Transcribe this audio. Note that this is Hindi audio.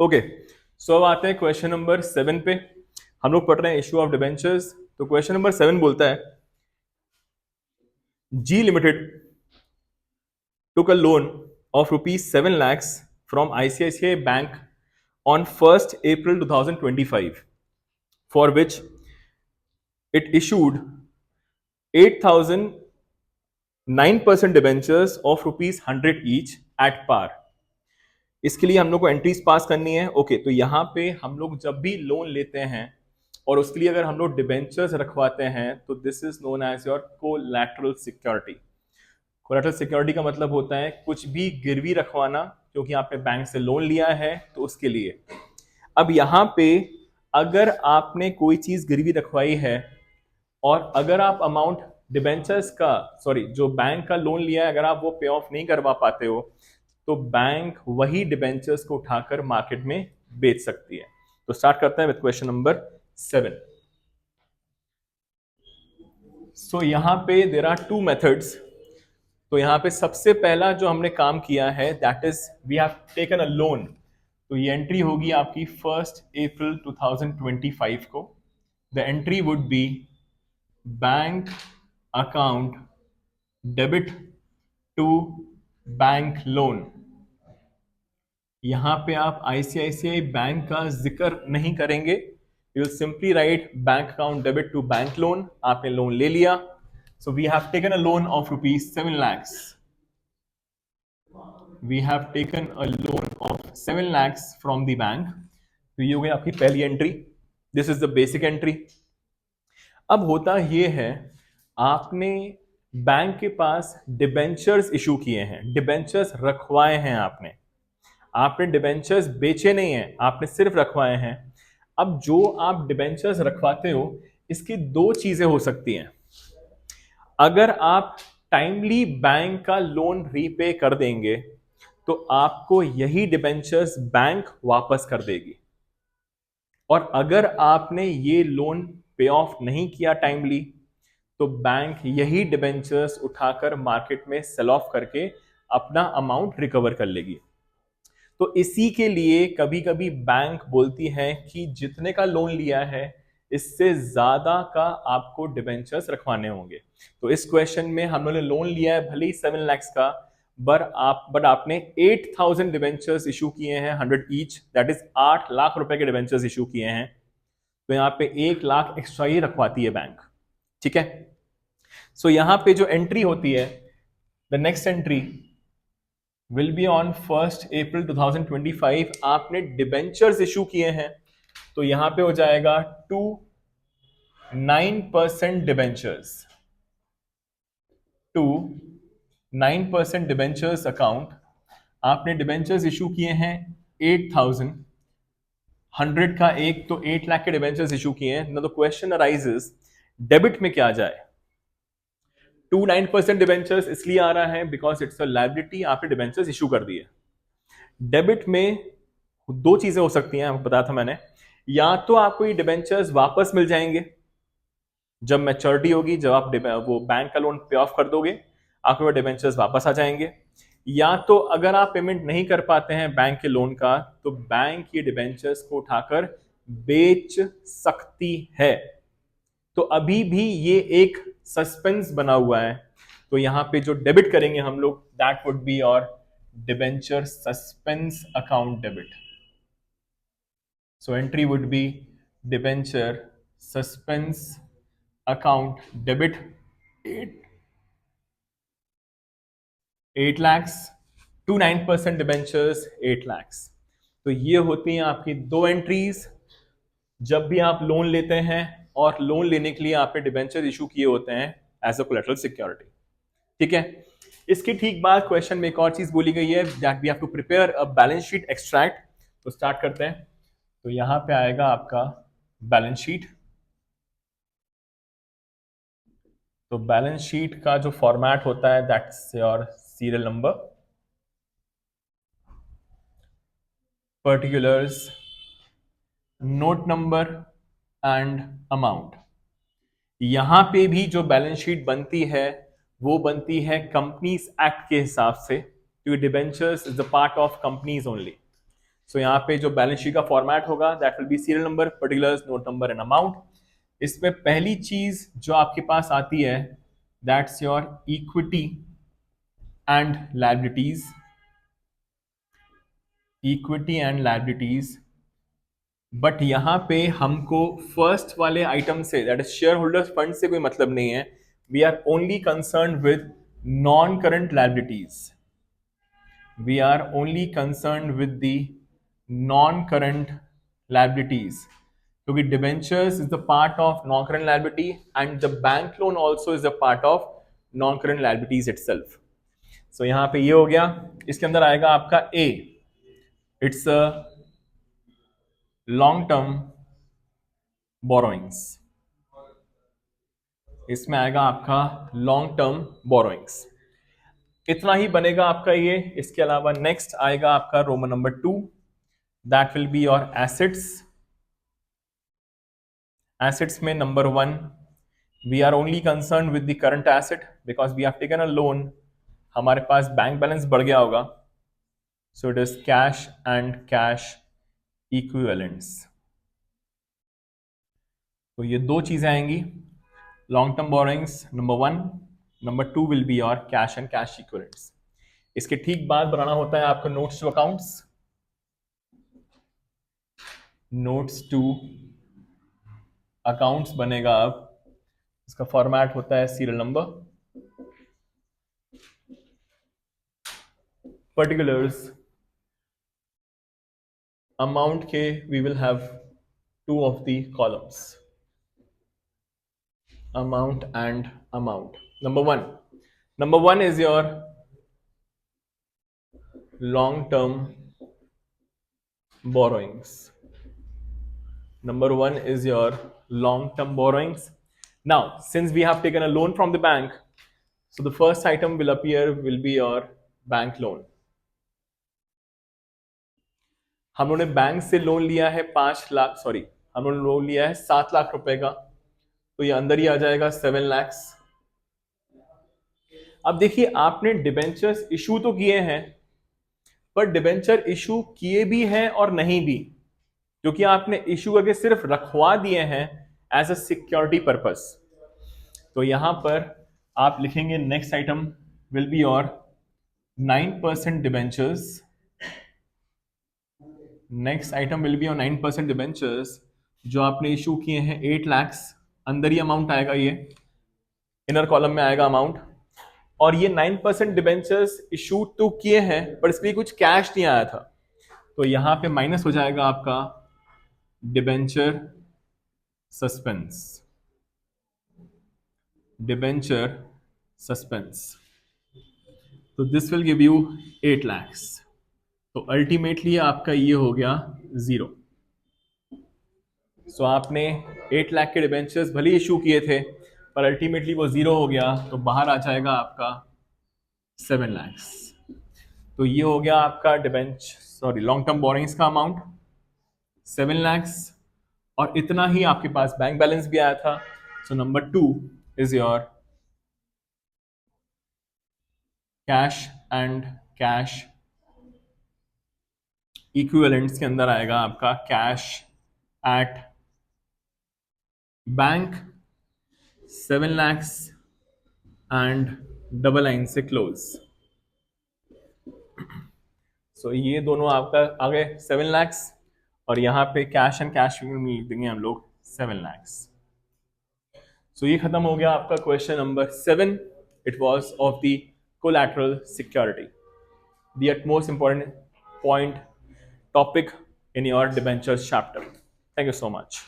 ओके, सो अब आते हैं क्वेश्चन नंबर 7 पे। हम लोग पढ़ रहे हैं इशू ऑफ डिबेंचर्स। तो क्वेश्चन नंबर 7 बोलता है जी limited took a loan of rupees 7 lakhs from ICICI Bank on 1st April 2025, for which it issued 8,009% debentures of rupees 100 each at par। इसके लिए हम लोग को एंट्रीज पास करनी है। ओके, तो यहाँ पे हम लोग जब भी लोन लेते हैं और उसके लिए अगर हम लोग डिबेंचर्स रखवाते हैं तो this is known as your collateral security. Collateral security का मतलब होता है कुछ भी गिरवी रखवाना, क्योंकि आपने बैंक से लोन लिया है तो उसके लिए। अब यहाँ पे अगर आपने कोई चीज गिरवी रखवाई है और अगर आप अमाउंट डिबेंचर्स का जो बैंक का लोन लिया है, अगर आप वो पे ऑफ नहीं करवा पाते हो तो बैंक वही डिबेंचर्स को उठाकर मार्केट में बेच सकती है। तो स्टार्ट करते हैं विद क्वेश्चन नंबर 7। सो यहां पे देयर आर टू मेथड्स। तो यहां पे सबसे पहला जो हमने काम किया है that is we have taken a loan. तो ये एंट्री होगी आपकी 1 अप्रैल 2025 को। The entry would be bank account debit to bank loan. यहां पे आप आईसीआईसीआई बैंक का जिक्र नहीं करेंगे, you will simply write bank account debit to bank loan. आपने लोन ले लिया, so we have taken a loan of rupees 7 lakhs। We have taken a loan of 7 lakhs from the bank. तो ये हो गई आपकी पहली entry. This is the basic entry. अब होता ये है, आपने बैंक के पास डिबेंचर्स इशू किए हैं, डिबेंचर्स रखवाए हैं आपने डिबेंचर्स बेचे नहीं हैं, आपने सिर्फ रखवाए हैं। अब जो आप डिबेंचर्स रखवाते हो इसकी दो चीजें हो सकती हैं। अगर आप टाइमली बैंक का लोन रीपे कर देंगे तो आपको यही डिबेंचर्स बैंक वापस कर देगी, और अगर आपने ये लोन पे ऑफ नहीं किया टाइमली तो बैंक यही डिबेंचर्स उठाकर मार्केट में सेल ऑफ करके अपना अमाउंट रिकवर कर लेगी। तो इसी के लिए कभी कभी बैंक बोलती है कि जितने का लोन लिया है इससे ज्यादा का आपको डिबेंचर्स रखवाने होंगे। तो इस क्वेश्चन में हम लोगों ने लोन लिया है भले ही 7 lakhs का, बट आपने 8,000 डिबेंचर्स इशू किए हैं 100 ईच, दैट इज 8 लाख रुपए के डिबेंचर्स इशू किए हैं। तो यहाँ पे 1 लाख एक्स्ट्रा ही रखवाती है बैंक। ठीक है, सो यहां पे जो एंट्री होती है, the next entry will be on 1 अप्रैल 2025। आपने डिबेंचर्स इशू किए हैं तो यहां पे हो जाएगा 9% डिबेंचर्स टू 9% डिबेंचर्स अकाउंट। आपने डिबेंचर्स इशू किए हैं 8,000, 100 का एक, तो 8 लाख के डिबेंचर्स इशू किए हैं ना। तो क्वेश्चन अराइजेस डेबिट में क्या जाए। 9% डिबेंचर्स इसलिए आ रहा है बिकॉज इट्स अ लायबिलिटी, आपने डिबेंचर्स इशू कर दिए। डेबिट में दो चीजें हो सकती हैं, बताया था मैंने। या तो आपको ये डिबेंचर्स वापस मिल जाएंगे जब मैच्योरिटी होगी, जब आप वो बैंक का लोन पे ऑफ कर दोगे आपके वो डिबेंचर्स वापस आ जाएंगे। या तो अगर आप पेमेंट नहीं कर पाते हैं बैंक के लोन का तो बैंक ये डिबेंचर्स को उठाकर बेच सकती है। तो अभी भी ये एक सस्पेंस बना हुआ है। तो यहां पे जो डेबिट करेंगे हम लोग दैट वुड बी और debenture suspense account debit. So entry would be debenture suspense account debit 8 lakhs to 9% debentures 8 lakhs। तो ये होती हैं आपकी दो एंट्रीज जब भी आप लोन लेते हैं और लोन लेने के लिए आपने डिबेंचर इशू किए होते हैं एज अ कोलैटरल सिक्योरिटी। ठीक है, इसके ठीक बाद क्वेश्चन में एक और चीज बोली गई है that we have to prepare a balance sheet extract. तो स्टार्ट करते हैं। तो यहां पे आएगा आपका बैलेंस शीट। तो बैलेंस शीट का जो फॉर्मेट होता है that's your serial number, particulars, note number and amount. यहां पे भी जो बैलेंस शीट बनती है वो बनती है कंपनीज एक्ट के हिसाब से, क्योंकि debentures is the part of companies only. So यहाँ पे जो बैलेंस शीट का फॉर्मेट होगा that will be serial number, particulars, note number and amount. इसमें पहली चीज जो आपके पास आती है that's your equity and liabilities, equity and liabilities. But यहां पे हमको फर्स्ट वाले आइटम से that is share holders fund से कोई मतलब नहीं है। We are only concern with non current liabilities, we are only concern with the non current liabilities, क्योंकि debentures is the part of non current liability and the bank loan also is the part of non current liabilities itself. So यहां पे ये हो गया। इसके अंदर आएगा आपका a, it's a long term borrowings, इसमें आएगा आपका लॉन्ग टर्म बोरोइंग्स। इतना ही बनेगा आपका ये। इसके अलावा नेक्स्ट आएगा आपका roman number 2, that will be your assets. Assets में number 1 we are only concern with the current asset because we have taken a loan, हमारे पास बैंक बैलेंस बढ़ गया होगा। So it is cash and cash equivalents. तो ये दो चीजें आएंगी, long term borrowings number 1, number 2 will be your cash and cash equivalents. इसके ठीक बाद बनाना होता है आपको notes to accounts. Notes to accounts बनेगा अब, इसका फॉर्मेट होता है सीरियल नंबर, पर्टिकुलर्स, अमाउंट के we will have 2 of the columns, amount and amount. Number one is your long term borrowings. Number 1 is your long-term borrowings. Now, since we have taken a loan from the bank, so the first item will appear will be your bank loan. हम लोगों ने बैंक से लोन लिया है 5 लाख, सॉरी हम लोगों ने लोन लिया है 7 लाख रुपए का, तो ये अंदर ही आ जाएगा 7 लाख। अब देखिए आपने डिबेंचर्स इशू तो किए हैं, पर डिबेंचर इशू किए भी हैं और नहीं भी, क्योंकि आपने इशू करके सिर्फ रखवा दिए हैं एज अ सिक्योरिटी पर्पस। तो यहां पर आप लिखेंगे next item will be your 9% debentures. Next item will be your 9% debentures जो आपने इशू किए हैं 8 लाख, अंदर ही अमाउंट आएगा, ये इनर कॉलम में आएगा अमाउंट। और ये 9% डिबेंचर्स इशू तो किए हैं पर इसलिए कुछ कैश नहीं आया था, तो यहां पे माइनस हो जाएगा आपका डिबेंचर सस्पेंस, डिबेंचर सस्पेंस। तो this will give you 8 lakh. तो अल्टीमेटली आपका ये हो गया 0। सो आपने 8 लाख के डिबेंचर्स भले इशू किए थे पर अल्टीमेटली वो 0 हो गया, तो बाहर आ जाएगा आपका 7 लाख। तो ये हो गया आपका लॉन्ग टर्म बोरिंग्स का अमाउंट 7 लाख, और इतना ही आपके पास बैंक बैलेंस भी आया था। So number 2 is your cash and cash equivalents के अंदर आएगा आपका cash at bank 7 lakh and double line से क्लोज। सो ये दोनों आपका आ गए 7 लाख, और यहां पे कैश एंड कैश मिल देंगे हम लोग 7 लाख। सो ये खत्म हो गया आपका question number 7। It was of the collateral security, the utmost important point topic in your debentures chapter. Thank you so much.